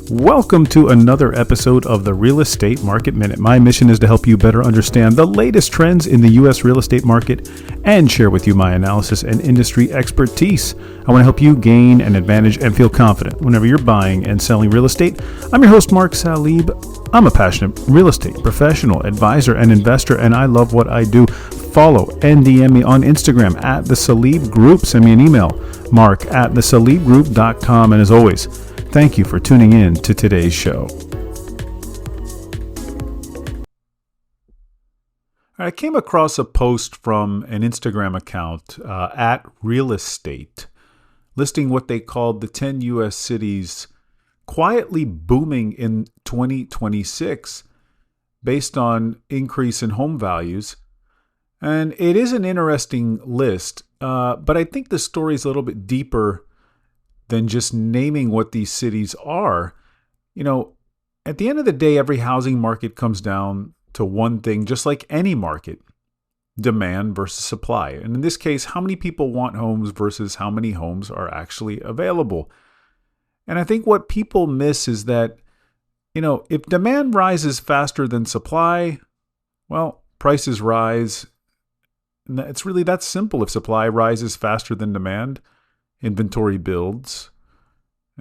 Welcome to another episode of the Real Estate Market Minute. My mission is to help you better understand the latest trends in the U.S. real estate market and share with you my analysis and industry expertise. I want to help you gain an advantage and feel confident whenever you're buying and selling real estate. I'm your host, Mark Salib. I'm a passionate real estate professional, advisor, and investor, and I love what I do. Follow and DM me on Instagram at The Salib Group. Send me an email, mark@thesalibgroup.com. And as always, thank you for tuning in to today's show. I came across a post from an Instagram account at Real Estate listing what they called the 10 U.S. cities quietly booming in 2026 based on increase in home values. And it is an interesting list, but I think the story is a little bit deeper than just naming what these cities are. You know, at the end of the day, every housing market comes down to one thing, just like any market: demand versus supply. And in this case, how many people want homes versus how many homes are actually available. And I think what people miss is that, you know, if demand rises faster than supply, well, prices rise. And it's really that simple. If supply rises faster than demand, inventory builds,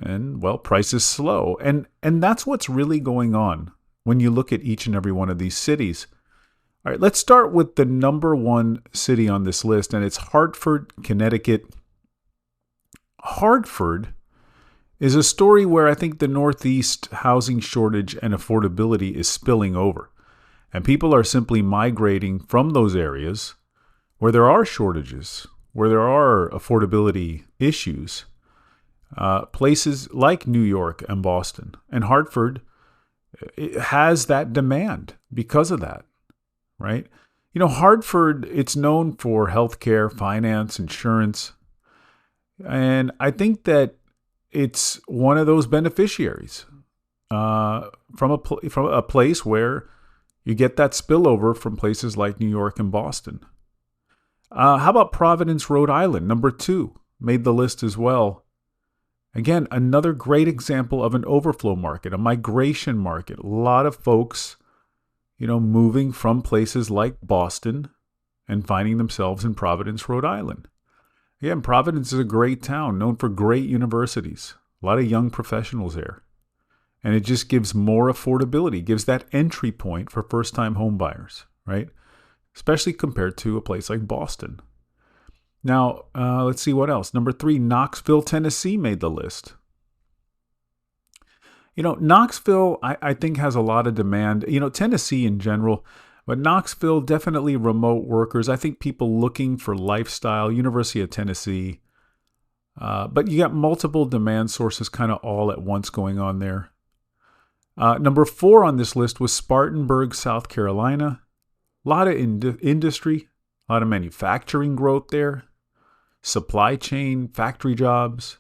and, well, prices slow. And that's what's really going on when you look at each and every one of these cities. All right, let's start with the number one city on this list, and it's Hartford, Connecticut. Hartford is a story where I think the Northeast housing shortage and affordability is spilling over, and people are simply migrating from those areas where there are shortages, where there are affordability issues, places like New York and Boston. And Hartford, it has that demand because of that, right? You know, Hartford, it's known for healthcare, finance, insurance. And I think that it's one of those beneficiaries from a place where you get that spillover from places like New York and Boston. How about Providence, Rhode Island? Number 2 made the list as well. Again, another great example of an overflow market, a migration market. A lot of folks, you know, moving from places like Boston and finding themselves in Providence, Rhode Island. Again, Providence is a great town, known for great universities. A lot of young professionals there. And it just gives more affordability, gives that entry point for first-time home buyers, right? Especially compared to a place like Boston. Now, let's see what else. Number 3, Knoxville, Tennessee made the list. You know, Knoxville, I think, has a lot of demand. You know, Tennessee in general, but Knoxville, definitely remote workers. I think people looking for lifestyle, University of Tennessee. But you got multiple demand sources kind of all at once going on there. Number 4 on this list was Spartanburg, South Carolina. A lot of industry, a lot of manufacturing growth there, supply chain, factory jobs.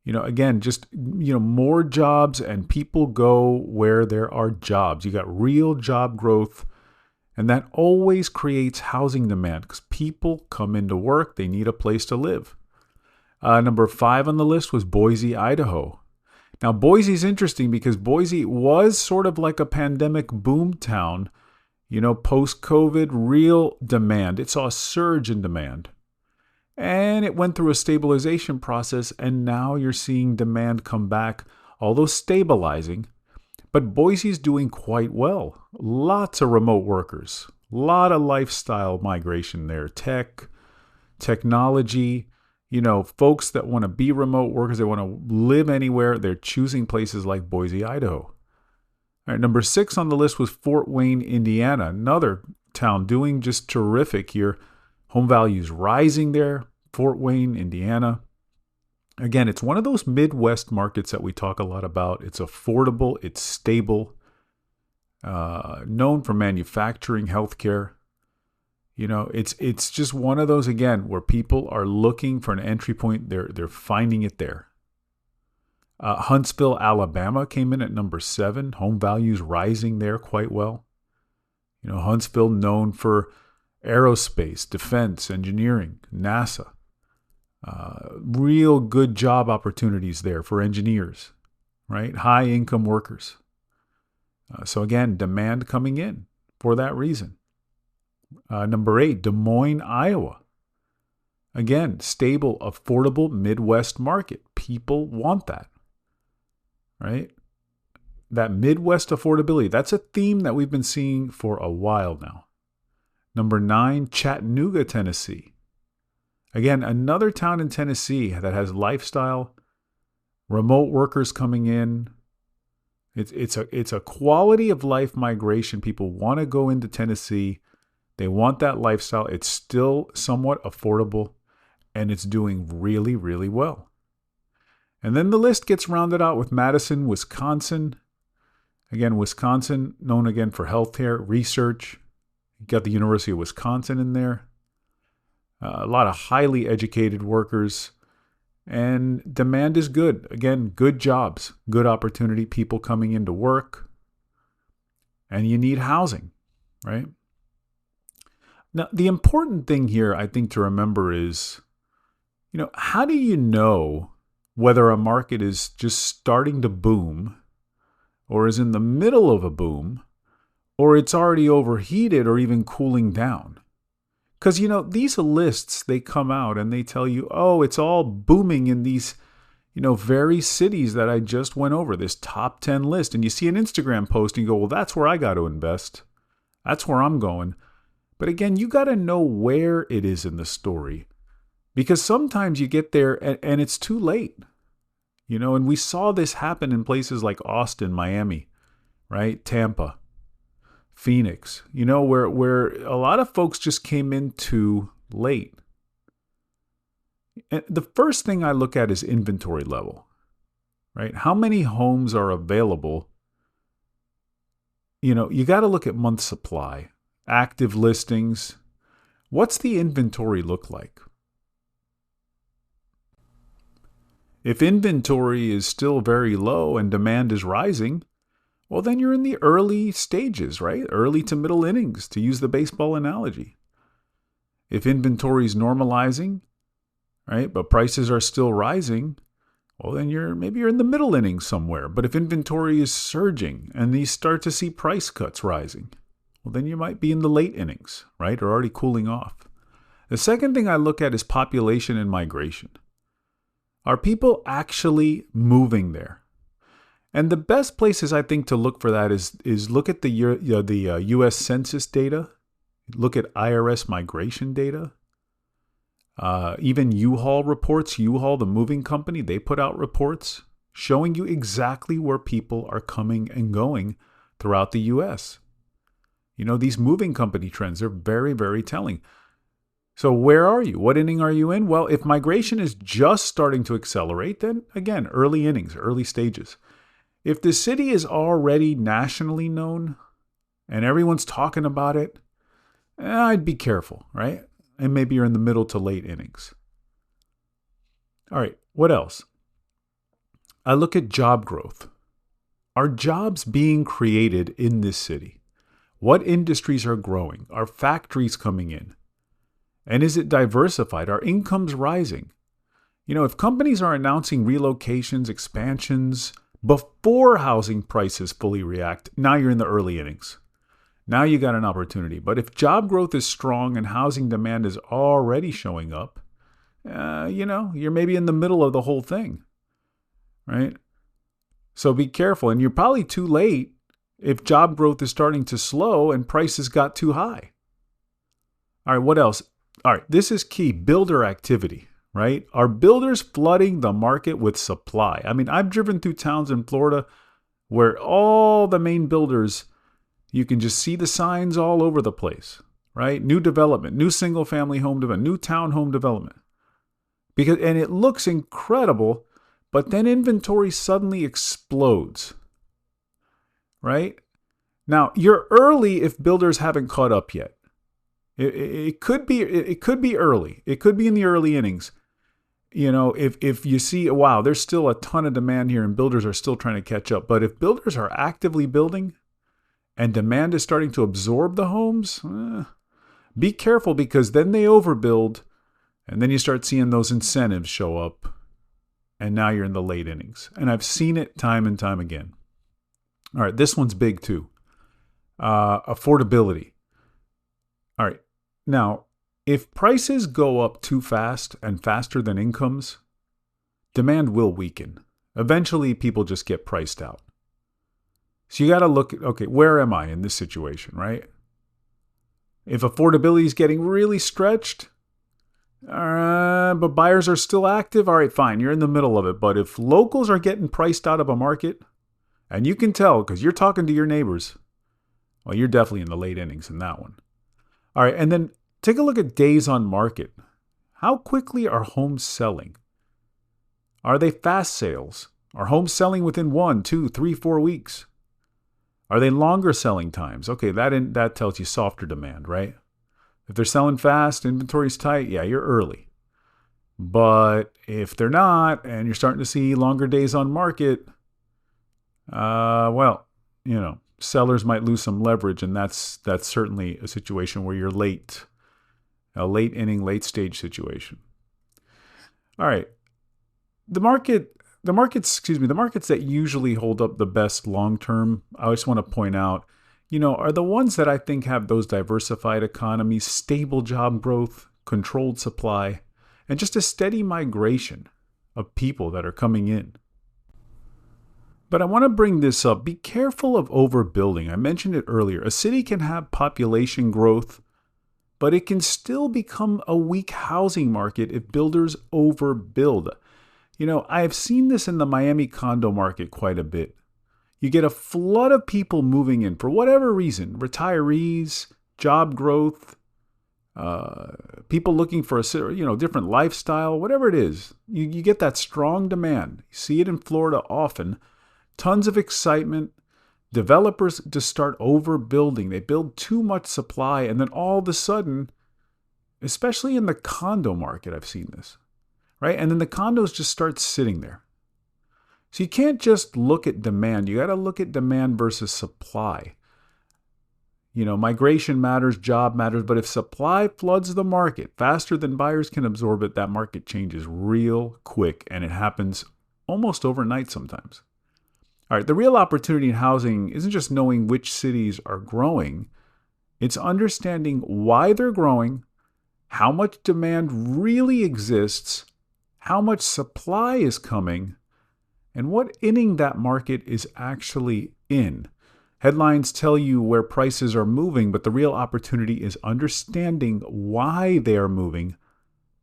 You know, again, just, you know, more jobs, and people go where there are jobs. You got real job growth, and that always creates housing demand because people come into work. They need a place to live. Number 5 on the list was Boise, Idaho. Now, Boise's interesting because Boise was sort of like a pandemic boom town. You know, post-COVID, real demand. It saw a surge in demand. And it went through a stabilization process, and now you're seeing demand come back, although stabilizing. But Boise's doing quite well. Lots of remote workers. A lot of lifestyle migration there. Technology. You know, folks that want to be remote workers, they want to live anywhere. They're choosing places like Boise, Idaho. All right, number 6 on the list was Fort Wayne, Indiana, another town doing just terrific here. Home values rising there. Fort Wayne, Indiana. Again, it's one of those Midwest markets that we talk a lot about. It's affordable. It's stable. Known for manufacturing, healthcare. You know, it's just one of those, again, where people are looking for an entry point. They're finding it there. Huntsville, Alabama came in at number 7. Home values rising there quite well. You know, Huntsville known for aerospace, defense, engineering, NASA. Real good job opportunities there for engineers, right? High income workers. So again, demand coming in for that reason. Number 8, Des Moines, Iowa. Again, stable, affordable Midwest market. People want that, right? That Midwest affordability, that's a theme that we've been seeing for a while now. Number 9, Chattanooga, Tennessee. Again, another town in Tennessee that has lifestyle, remote workers coming in. It's a quality of life migration. People want to go into Tennessee. They want that lifestyle. It's still somewhat affordable, and it's doing really, really well. And then the list gets rounded out with Madison, Wisconsin. Again, Wisconsin, known again for healthcare, research. You got the University of Wisconsin in there. A lot of highly educated workers. And demand is good. Again, good jobs, good opportunity, people coming into work. And you need housing, right? Now, the important thing here, I think, to remember is, how do you know whether a market is just starting to boom or is in the middle of a boom or it's already overheated or even cooling down? Because, these lists, they come out and they tell you, oh, it's all booming in these, very cities that I just went over, this top 10 list. And you see an Instagram post and you go, well, that's where I got to invest. That's where I'm going. But again, you got to know where it is in the story. Because sometimes you get there and it's too late. And we saw this happen in places like Austin, Miami, right? Tampa, Phoenix, where a lot of folks just came in too late. And the first thing I look at is inventory level, right? How many homes are available? You got to look at month supply, active listings. What's the inventory look like? If inventory is still very low and demand is rising, well, then you're in the early stages, right? Early to middle innings, to use the baseball analogy. If inventory is normalizing, right, but prices are still rising, well, then maybe you're in the middle innings somewhere. But if inventory is surging and you start to see price cuts rising, well, then you might be in the late innings, right, or already cooling off. The second thing I look at is population and migration. Are people actually moving there? And the best places, I think, to look for that is look at the U.S. Census data, look at IRS migration data, even U-Haul reports. U-Haul, the moving company, they put out reports showing you exactly where people are coming and going throughout the U.S. These moving company trends are very, very telling. So where are you? What inning are you in? Well, if migration is just starting to accelerate, then again, early innings, early stages. If the city is already nationally known and everyone's talking about it, I'd be careful, right? And maybe you're in the middle to late innings. All right, what else? I look at job growth. Are jobs being created in this city? What industries are growing? Are factories coming in? And is it diversified? Are incomes rising? If companies are announcing relocations, expansions, before housing prices fully react, now you're in the early innings. Now you got an opportunity. But if job growth is strong and housing demand is already showing up, you're maybe in the middle of the whole thing, right? So be careful. And you're probably too late if job growth is starting to slow and prices got too high. All right, what else? All right, this is key. Builder activity, right? Are builders flooding the market with supply? I mean, I've driven through towns in Florida where all the main builders, you can just see the signs all over the place, right? New development, new single-family home development, new townhome development. And it looks incredible, but then inventory suddenly explodes, right? Now, you're early if builders haven't caught up yet. It could be early. It could be in the early innings. If you see, wow, there's still a ton of demand here and builders are still trying to catch up. But if builders are actively building and demand is starting to absorb the homes, be careful because then they overbuild and then you start seeing those incentives show up and now you're in the late innings. And I've seen it time and time again. All right, this one's big too. Affordability. All right, now, if prices go up too fast and faster than incomes, demand will weaken. Eventually, people just get priced out. So you got to look at, okay, where am I in this situation, right? If affordability is getting really stretched, but buyers are still active, all right, fine, you're in the middle of it. But if locals are getting priced out of a market, and you can tell because you're talking to your neighbors, well, you're definitely in the late innings in that one. All right, and then take a look at days on market. How quickly are homes selling? Are they fast sales? Are homes selling within 1, 2, 3, 4 weeks? Are they longer selling times? Okay, that tells you softer demand, right? If they're selling fast, inventory's tight, yeah, you're early. But if they're not, and you're starting to see longer days on market, sellers might lose some leverage, and that's certainly a situation where you're late. A late inning, late stage situation. All right. The markets that usually hold up the best long term, I just want to point out, are the ones that I think have those diversified economies, stable job growth, controlled supply, and just a steady migration of people that are coming in. But I want to bring this up. Be careful of overbuilding. I mentioned it earlier. A city can have population growth, but it can still become a weak housing market if builders overbuild. I've seen this in the Miami condo market quite a bit. You get a flood of people moving in for whatever reason, retirees, job growth, people looking for a different lifestyle, whatever it is. You get that strong demand. You see it in Florida often. Tons of excitement. Developers just start overbuilding. They build too much supply, and then all of a sudden, especially in the condo market, I've seen this, right? And then the condos just start sitting there. So you can't just look at demand. You got to look at demand versus supply. Migration matters, job matters, but if supply floods the market faster than buyers can absorb it, that market changes real quick, and it happens almost overnight sometimes. All right, the real opportunity in housing isn't just knowing which cities are growing. It's understanding why they're growing, how much demand really exists, how much supply is coming, and what inning that market is actually in. Headlines tell you where prices are moving, but the real opportunity is understanding why they are moving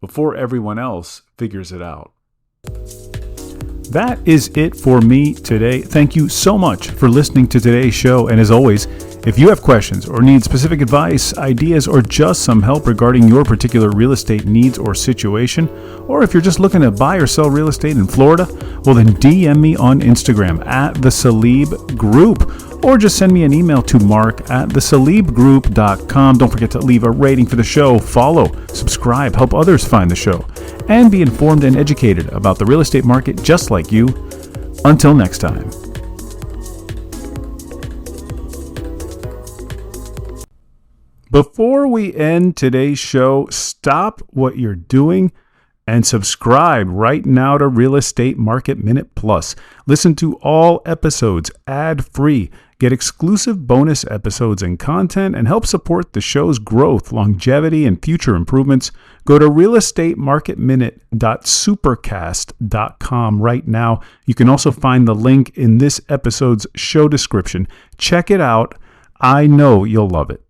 before everyone else figures it out. That is it for me today. Thank you so much for listening to today's show. And as always, if you have questions or need specific advice, ideas, or just some help regarding your particular real estate needs or situation, or if you're just looking to buy or sell real estate in Florida, well then DM me on Instagram at The Salib Group, or just send me an email to mark@thesalibgroup.com. Don't forget to leave a rating for the show, follow, subscribe, help others find the show, and be informed and educated about the real estate market just like you. Until next time. Before we end today's show, stop what you're doing and subscribe right now to Real Estate Market Minute Plus. Listen to all episodes ad-free. Get exclusive bonus episodes and content, and help support the show's growth, longevity, and future improvements. Go to realestatemarketminute.supercast.com right now. You can also find the link in this episode's show description. Check it out. I know you'll love it.